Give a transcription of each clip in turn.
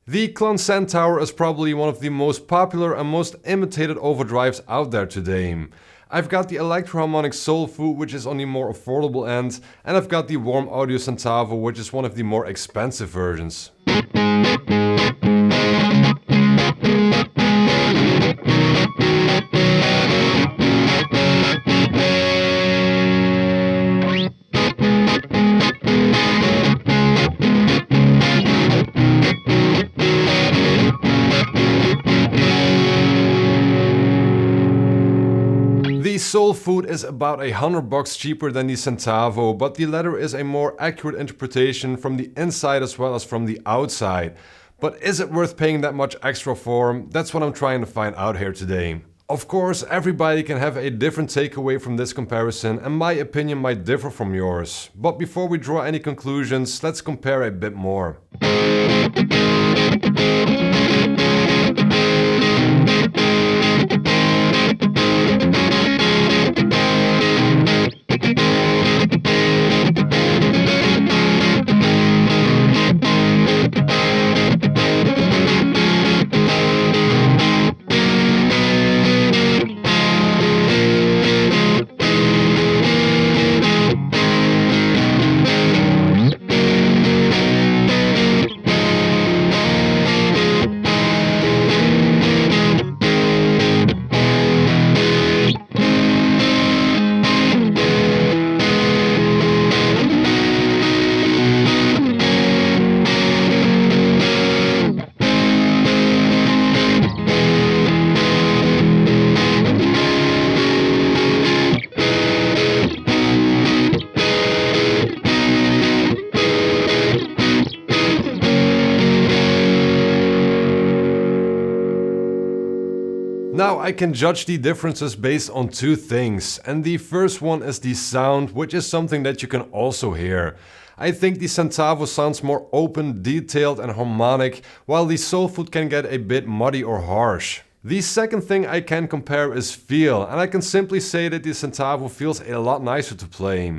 The Klon-style is probably one of the most popular and most imitated overdrives out there today. I've got the Electro Harmonix Soul Food, which is on the more affordable end, and I've got the Warm Audio Centavo, which is one of the more expensive versions. The Soul Food is about $100 cheaper than the Centavo, but the latter is a more accurate interpretation from the inside as well as from the outside. But is it worth paying that much extra for? That's what I'm trying to find out here today. Of course, everybody can have a different takeaway from this comparison, and my opinion might differ from yours. But before we draw any conclusions, let's compare a bit more. Now I can judge the differences based on two things, and the first one is the sound, which is something that you can also hear. I think the Centavo sounds more open, detailed and harmonic, while the Soul Food can get a bit muddy or harsh. The second thing I can compare is feel, and I can simply say that the Centavo feels a lot nicer to play.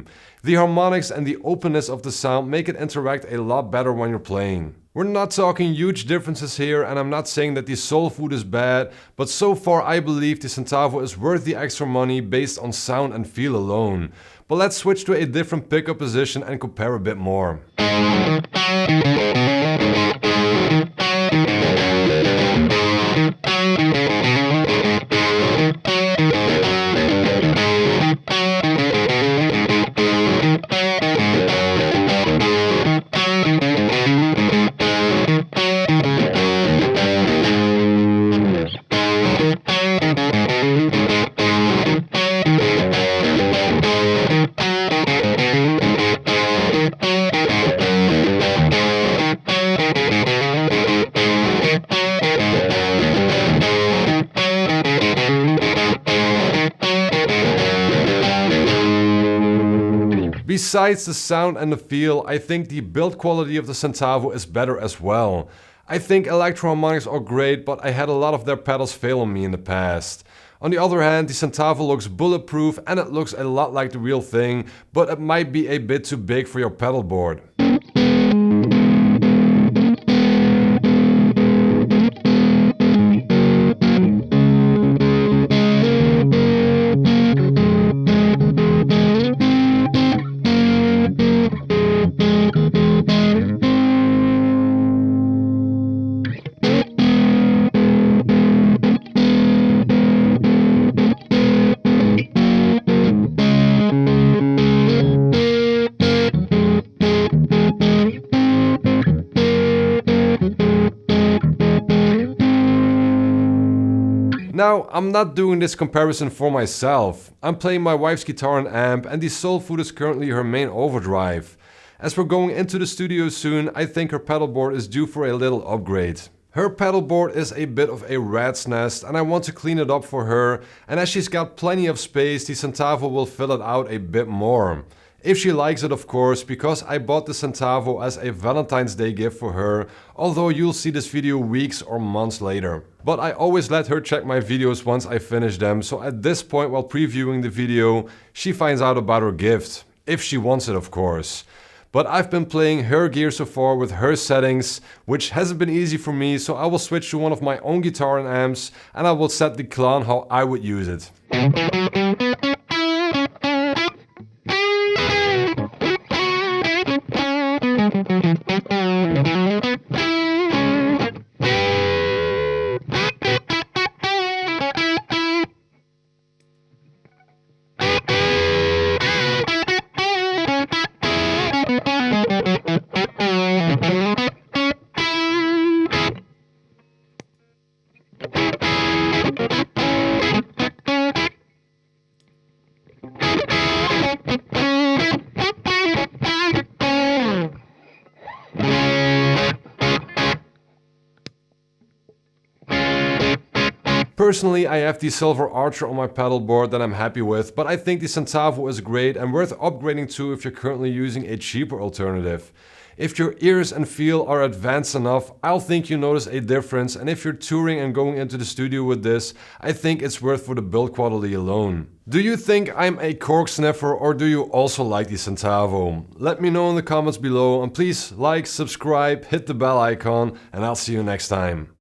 The harmonics and the openness of the sound make it interact a lot better when you're playing. We're not talking huge differences here, and I'm not saying that the Soul Food is bad, but so far I believe the Centavo is worth the extra money based on sound and feel alone. But let's switch to a different pickup position and compare a bit more. Besides the sound and the feel, I think the build quality of the Centavo is better as well. I think Electro Harmonix are great, but I had a lot of their pedals fail on me in the past. On the other hand, the Centavo looks bulletproof and it looks a lot like the real thing, but it might be a bit too big for your pedalboard. Now, I'm not doing this comparison for myself. I'm playing my wife's guitar and amp, and the Soul Food is currently her main overdrive. As we're going into the studio soon, I think her pedalboard is due for a little upgrade. Her pedalboard is a bit of a rat's nest and I want to clean it up for her, and as she's got plenty of space, the Centavo will fill it out a bit more. If she likes it, of course, because I bought the Centavo as a Valentine's Day gift for her, although you'll see this video weeks or months later. But I always let her check my videos once I finish them, so at this point while previewing the video, she finds out about her gift. If she wants it, of course. but I've been playing her gear so far with her settings, which hasn't been easy for me, so I will switch to one of my own guitar and amps, and I will set the Klon how I would use it. Personally, I have the Silver Archer on my pedalboard that I'm happy with, but I think the Centavo is great and worth upgrading to if you're currently using a cheaper alternative. If your ears and feel are advanced enough, I'll think you notice a difference, and if you're touring and going into the studio with this, I think it's worth for the build quality alone. Do you think I'm a cork sniffer, or do you also like the Centavo? Let me know in the comments below, and please like, subscribe, hit the bell icon, and I'll see you next time.